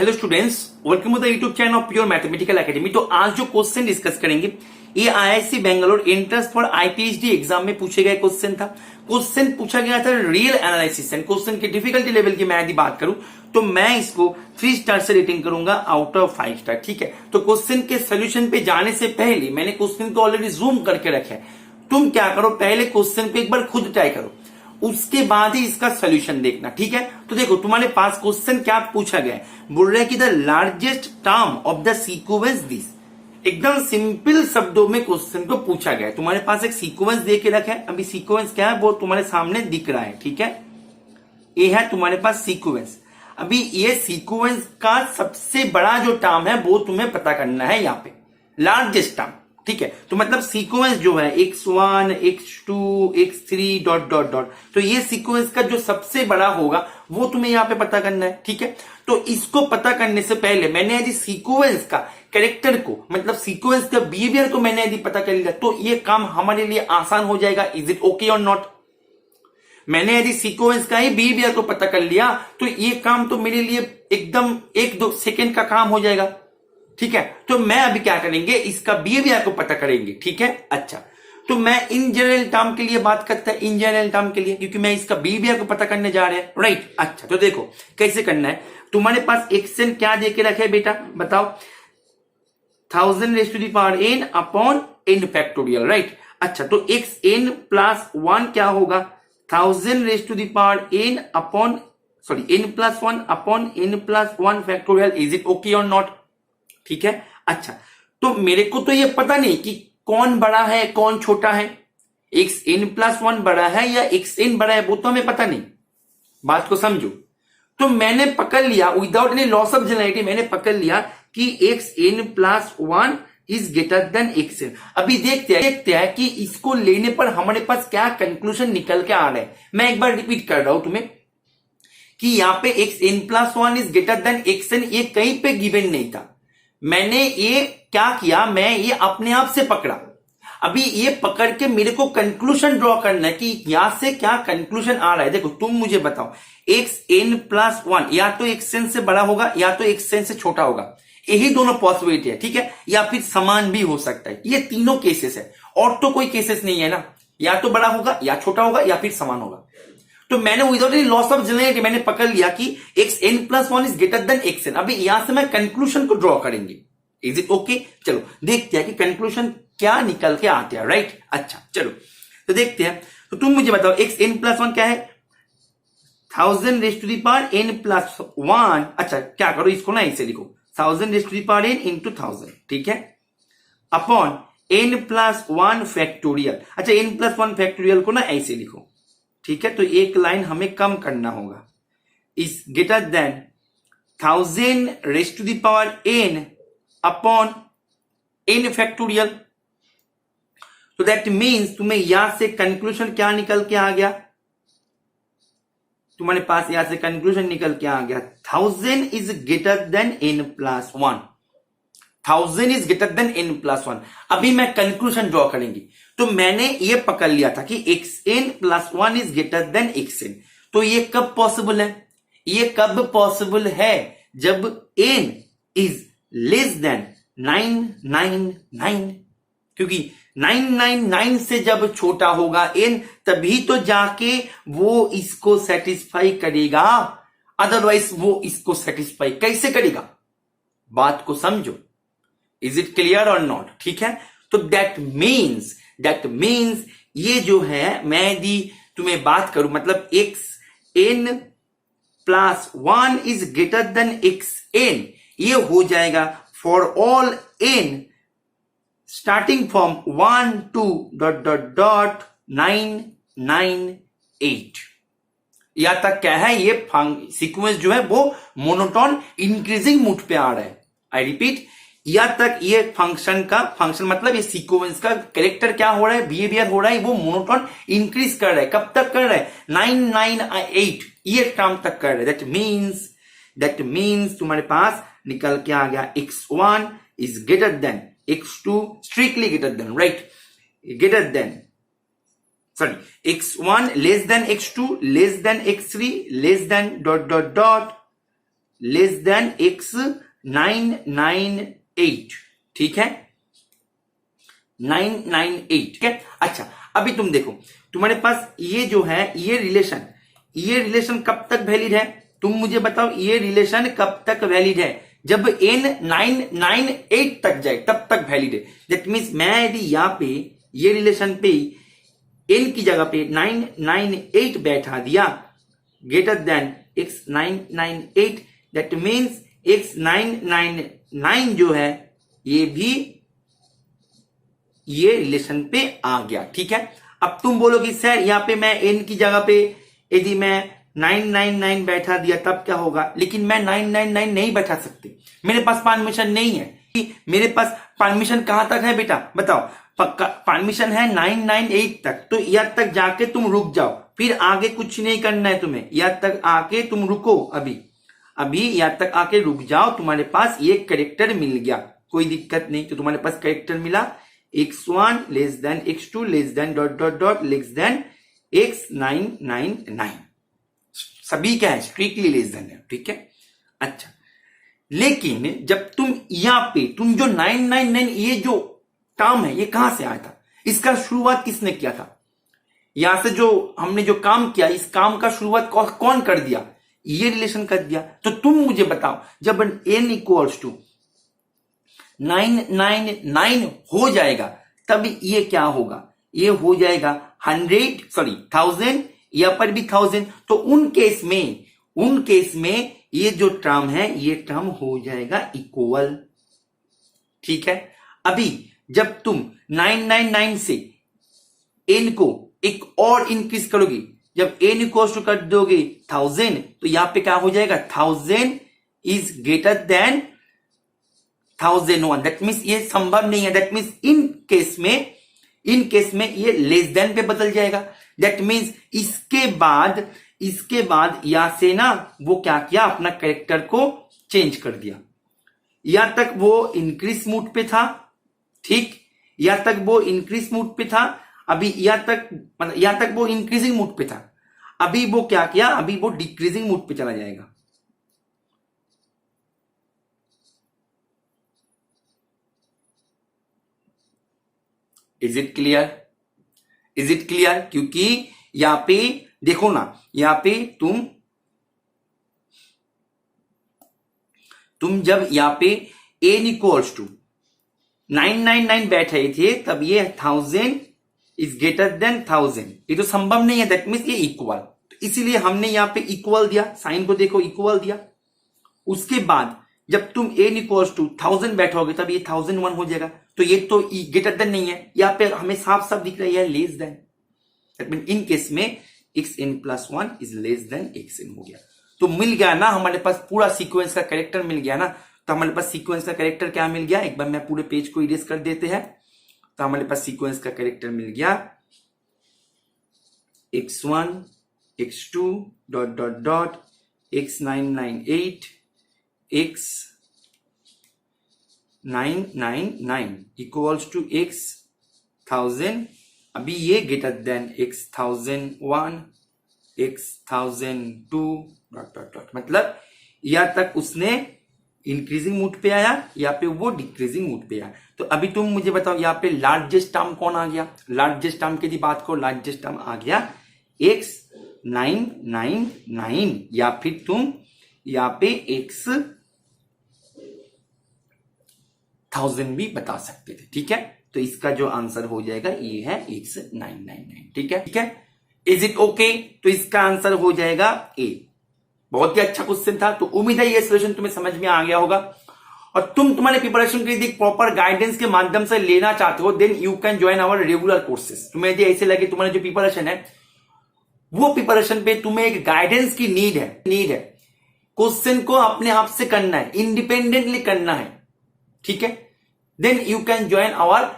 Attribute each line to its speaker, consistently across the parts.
Speaker 1: Hello students, welcome to the YouTube channel of pure mathematical academy. तो आज जो question discuss करेंगे ये IISc Bangalore entrance for IPhD exam में पूछे गए क्वेश्चन था। क्वेश्चन पूछा गया था रियल एनालिसिस एंड क्वेश्चन की डिफिकल्टी लेवल की मैं यदि बात करूं तो मैं इसको 3 स्टार से रेटिंग करूंगा आउट ऑफ 5 स्टार। ठीक है, तो क्वेश्चन के सोल्यूशन पे जाने से पहले मैंने क्वेश्चन को ऑलरेडी जूम करके रखा है। तुम क्या करो, पहले क्वेश्चन को एक बार खुद ट्राई करो, उसके बाद ही इसका सोल्यूशन देखना। ठीक है, तो देखो तुम्हारे पास क्वेश्चन क्या पूछा गया है, बोल रहे हैं कि the largest term of the sequence this. एकदम सिंपल शब्दों में क्वेश्चन को पूछा गया है। तुम्हारे पास एक सीक्वेंस दे के रखा है, अभी सीक्वेंस क्या है वो तुम्हारे सामने दिख रहा है। ठीक है, ये है तुम्हारे पास सीक्वेंस। अभी ये सीक्वेंस का सबसे बड़ा जो टर्म है वो तुम्हें पता करना है यहाँ पे, लार्जेस्ट टर्म। ठीक है, तो मतलब सीक्वेंस जो है x1 x2 x3 dot dot dot, तो ये सीक्वेंस का जो सबसे बड़ा होगा वो तुम्हें यहाँ पे पता करना है। ठीक है, तो इसको पता करने से पहले मैंने यदि सीक्वेंस का कैरेक्टर को, मतलब सीक्वेंस का बिहेवियर को मैंने यदि पता कर लिया तो ये काम हमारे लिए आसान हो जाएगा। इज इट ओके और नॉट? मैंने यदि सीक्वेंस का ही बिहेवियर को पता कर लिया तो ये काम तो मेरे लिए एकदम 1-2 सेकेंड का काम हो जाएगा। ठीक है, तो मैं अभी क्या करेंगे, इसका बिहेवियर को पता करेंगे। ठीक है, अच्छा, तो मैं इन जनरल टर्म के लिए बात करता है, इन जनरल टर्म के लिए, क्योंकि मैं इसका बिहेवियर को पता करने जा रहे हैं। राइट, अच्छा, तो देखो कैसे करना है। तुम्हारे पास एक्सएन क्या देके रखे बेटा, बताओ, 1000 raise to the power n upon n factorial. Right, अच्छा, तो xn प्लस 1 क्या होगा, 1000 raise to the power n upon n plus 1 upon n plus 1 factorial. Is it okay और नॉट? ठीक है, अच्छा, तो मेरे को तो ये पता नहीं कि कौन बड़ा है कौन छोटा है, xn प्लस 1 बड़ा है या xn बड़ा है, वो तो हमें पता नहीं। बात को समझो, तो मैंने पकड़ लिया without any loss of generality, मैंने पकड़ लिया कि xn plus 1 is greater then xn। अभी देखते हैं कि इसको लेने पर हमारे पास क्या कंक्लूजन निकल के आ रहा है। मैं एक बार रिपीट कर रहा हूं तुम्हें कि यहाँ पे xn plus 1 is greater then xn, ये कहीं पे गिवन नहीं था। मैंने ये क्या किया, मैं ये अपने आप से पकड़ा। अभी ये पकड़ के मेरे को कंक्लूजन ड्रॉ करना है कि यहां से क्या कंक्लूजन आ रहा है। देखो तुम मुझे बताओ, xn प्लस 1 या तो xn से बड़ा होगा या तो xn से छोटा होगा, यही दोनों पॉसिबिलिटी है। ठीक है, या फिर समान भी हो सकता है, ये तीनों केसेस है, और तो कोई केसेस नहीं है ना, या तो बड़ा होगा या छोटा होगा या फिर समान होगा। तो मैंने without any loss of generality मैंने पकड़ लिया कि xn plus 1 is greater then xn। अभी यहां से मैं कंक्लूजन को ड्रॉ करेंगे। Is it okay? चलो देखते हैं कि कंक्लूजन क्या निकल के आते हैं। राइट, अच्छा, चलो तो देखते हैं। तो तुम मुझे बताओ xn प्लस 1 क्या है, 1000 raise to the power n plus 1। अच्छा, क्या करो, इसको ना ऐसे लिखो, 1000 raise to the power n into 1000। ठीक है, अपॉन n प्लस 1 फैक्टोरियल। अच्छा, n प्लस 1 फैक्टोरियल को ना ऐसे लिखो। ठीक है, तो एक लाइन हमें कम करना होगा, is greater than 1000 raise to the power n upon n factorial. तो दैट मीन्स तुम्हें यहां से कंक्लूजन क्या निकल के आ गया, तुम्हारे पास यहां से कंक्लूजन निकल के आ गया 1000 is greater then n plus 1। 1000 is greater then n plus 1। अभी मैं कंक्लूजन ड्रॉ करेंगी, तो मैंने ये पकड़ लिया था कि xn plus 1 is greater then xn। तो ये कब पॉसिबल है, ये कब पॉसिबल है, जब n इज लेस देन 999, क्योंकि 999 से जब छोटा होगा n तभी तो जाके वो इसको सेटिस्फाई करेगा, अदरवाइज वो इसको सेटिस्फाई कैसे करेगा। बात को समझो, इज इट क्लियर और नॉट? ठीक है, तो दैट मीन्स ये जो है, मैं यदि तुम्हें बात करूं, मतलब xn plus 1 is greater then xn, ये हो जाएगा for all n starting from 1 to ... 998। या तक क्या है, ये सीक्वेंस जो है वो मोनोटोन इंक्रीजिंग मूड पे आ रहा है। आई रिपीट, या तक ये फंक्शन मतलब ये सीक्वेंस का कैरेक्टर क्या हो रहा है, बिहेवियर हो रहा है, वो मोनोटोन इंक्रीज कर रहा है। कब तक कर रहा है, 998 ये टर्म तक कर रहा है। दैट मीन्स तुम्हारे पास निकल के आ गया x1 is greater then x2, strictly greater than, right, greater than, x1 less than x2 less than x3 less than ... less than x998, ठीक है, 998, ठीक है। अच्छा, अभी तुम देखो, तुम्हारे पास ये जो है ये रिलेशन कब तक वैलिड है? तुम मुझे बताओ, ये रिलेशन कब तक वैलिड है? जब n 998 तक जाए तब तक वैलिड है। दैट मीन्स मैं यदि यहां पे ये रिलेशन पे n की जगह पे 998 बैठा दिया greater than x998, that means x999 जो है ये भी ये रिलेशन पे आ गया, ठीक है। अब तुम बोलोगे सर यहां पे मैं n की जगह पे यदि मैं 999 बैठा दिया तब क्या होगा? लेकिन मैं 999 नहीं बैठा सकते, मेरे पास परमिशन नहीं है। मेरे पास परमिशन कहां तक है बेटा बताओ? परमिशन है 998 तक, तो यहां तक जाके तुम रुक जाओ, फिर आगे कुछ नहीं करना है तुम्हें। यहां तक आके तुम रुको, अभी यहां तक आके रुक जाओ, तुम्हारे पास ये कैरेक्टर मिल गया, कोई दिक्कत नहीं। तो तुम्हारे पास कैरेक्टर मिला x1 less than x2 less than dot dot dot less than x999, सभी क्या है? स्ट्रिक्टली लेस देन है, ठीक है। अच्छा, लेकिन जब तुम यहां पे तुम जो 999 ये जो टर्म है ये कहां से आया था? इसका शुरुआत किसने किया था? यहां से जो हमने जो काम किया, इस काम का शुरुआत कौन कर दिया? ये रिलेशन कर दिया। तो तुम मुझे बताओ, जब n इक्वल्स टू 999 हो जाएगा तब ये क्या होगा? ये हो जाएगा 1000, यहां पर भी 1000। तो उन केस में ये जो टर्म है ये टर्म हो जाएगा इक्वल, ठीक है। अभी जब तुम 999 से n को एक और इंक्रीज करोगे, जब n इक्वल टू कर दोगे 1000, तो यहां पे क्या हो जाएगा? 1000 is greater then 1001। That means ये संभव नहीं है। दैट मीन्स इन केस में ये लेस देन पे बदल जाएगा। दैट मीन्स इसके बाद यहां से ना वो क्या किया, अपना कैरेक्टर को चेंज कर दिया। यहां तक वो इंक्रीज मूड पे था, ठीक, यहां तक वो इंक्रीज मूड पे था। अभी यहां तक वो इंक्रीजिंग मूड पे था। अभी वो क्या किया? अभी वो डिक्रीजिंग मूड पे चला जाएगा। Is it clear? क्योंकि यहां पे देखो ना, यहां पे तुम जब यहां पे n इक्वल्स टू 999 बैठे थे तब ये 1000 इज ग्रेटर देन 1000, ये तो संभव नहीं है। दैट मीन्स ये इक्वल, तो इसीलिए हमने यहां पे इक्वल दिया, साइन को देखो इक्वल दिया। उसके बाद जब तुम n इक्वल्स टू 1000 बैठोगे तब ये 1001 हो जाएगा। तो ये तो ग्रेटर देन नहीं है, यहां पे हमें साफ साफ दिख रहा है less than. That mean in case में xn+1 is less than xn हो गया। तो मिल गया ना हमारे पास पूरा सीक्वेंस का कैरेक्टर मिल गया ना। तो हमारे पास सीक्वेंस का कैरेक्टर क्या मिल गया? एक बार मैं पूरे पेज को इरेज कर देते हैं। तो हमारे पास सीक्वेंस का कैरेक्टर मिल गया x1 x2 dot dot dot x998 x999 equals to x1000। अभी ये greater than x1001 x1002 dot dot dot, मतलब यहां तक उसने इंक्रीजिंग मूड पे आया, यहाँ पे वो डिक्रीजिंग मूड पे आया। तो अभी तुम मुझे बताओ यहाँ पे लार्जेस्ट टर्म कौन आ गया? लार्जेस्ट टर्म की बात करो, लार्जेस्ट टर्म आ गया x999, या फिर तुम यहाँ पे x1000 भी बता सकते थे, ठीक है। तो इसका जो आंसर हो जाएगा ये है x999, ठीक है। Is it okay? तो इसका आंसर हो जाएगा ए। बहुत ही अच्छा क्वेश्चन था। तो उम्मीद है ये सोल्यूशन तुम्हें समझ में आ गया होगा, और तुम तुम्हारे प्रिपरेशन के लिए प्रॉपर गाइडेंस के माध्यम से लेना चाहते हो, then you can join our regular courses. तुम्हें यदि ऐसे लगे तुम्हारा जो प्रिपरेशन है वो प्रिपरेशन पे तुम्हें एक गाइडेंस की नीड है, क्वेश्चन को अपने आप से करना है, इंडिपेंडेंटली करना है, ठीक है, then you can join our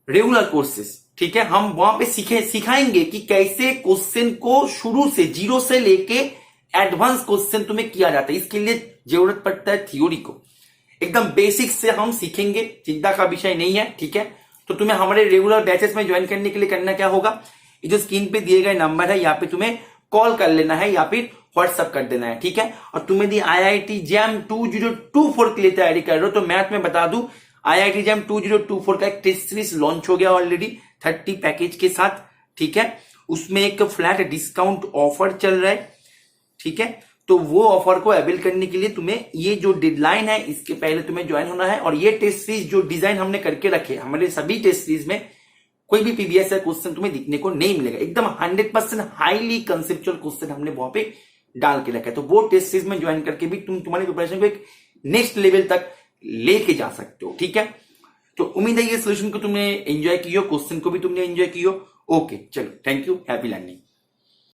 Speaker 1: regular courses, ठीक है। हम वहां पे सिखाएंगे कि कैसे क्वेश्चन को शुरू से जीरो से लेके एडवांस क्वेश्चन तुम्हें किया जाता है। इसके लिए जरूरत पड़ता है थ्योरी को, एकदम बेसिक से हम सीखेंगे, चिंता का विषय नहीं है, ठीक है। तो तुम्हें हमारे रेगुलर बैचेस में ज्वाइन करने के लिए करना क्या होगा? ये जो स्क्रीन पे दिए गए नंबर है यहाँ पे तुम्हें कॉल कर लेना है, या फिर व्हाट्सअप कर देना है, ठीक है। और तुम्हें दी IIT जैम 2024 के लिए तैयारी कर रहे हो तो मैथ में बता दूं, IIT जैम 2024 का एक टेस्ट सीरीज लॉन्च हो गया ऑलरेडी 30 पैकेज के साथ, ठीक है। उसमें एक फ्लैट डिस्काउंट ऑफर चल रहा है, ठीक है। तो वो ऑफर को अवेल करने के लिए तुम्हें ये जो डेडलाइन है इसके पहले तुम्हें ज्वाइन होना है। और ये टेस्ट सीरीज जो डिजाइन हमने करके रखे, हमारे सभी टेस्ट सीरीज में कोई भी पीबीएस का क्वेश्चन तुम्हें दिखने को नहीं मिलेगा, एकदम 100% हाईली कंसेप्चुअल क्वेश्चन हमने वहां पे डाल के रखा है। तो वो टेस्ट सीरीज में ज्वाइन करके भी तुम तुम्हारी प्रिपरेशन को एक नेक्स्ट लेवल तक लेके जा सकते हो, ठीक है। तो उम्मीद है ये सोल्यूशन को तुमने एंजॉय किया, क्वेश्चन को भी तुमने एंजॉय किया। ओके चलो, थैंक यू, हैप्पी लर्निंग।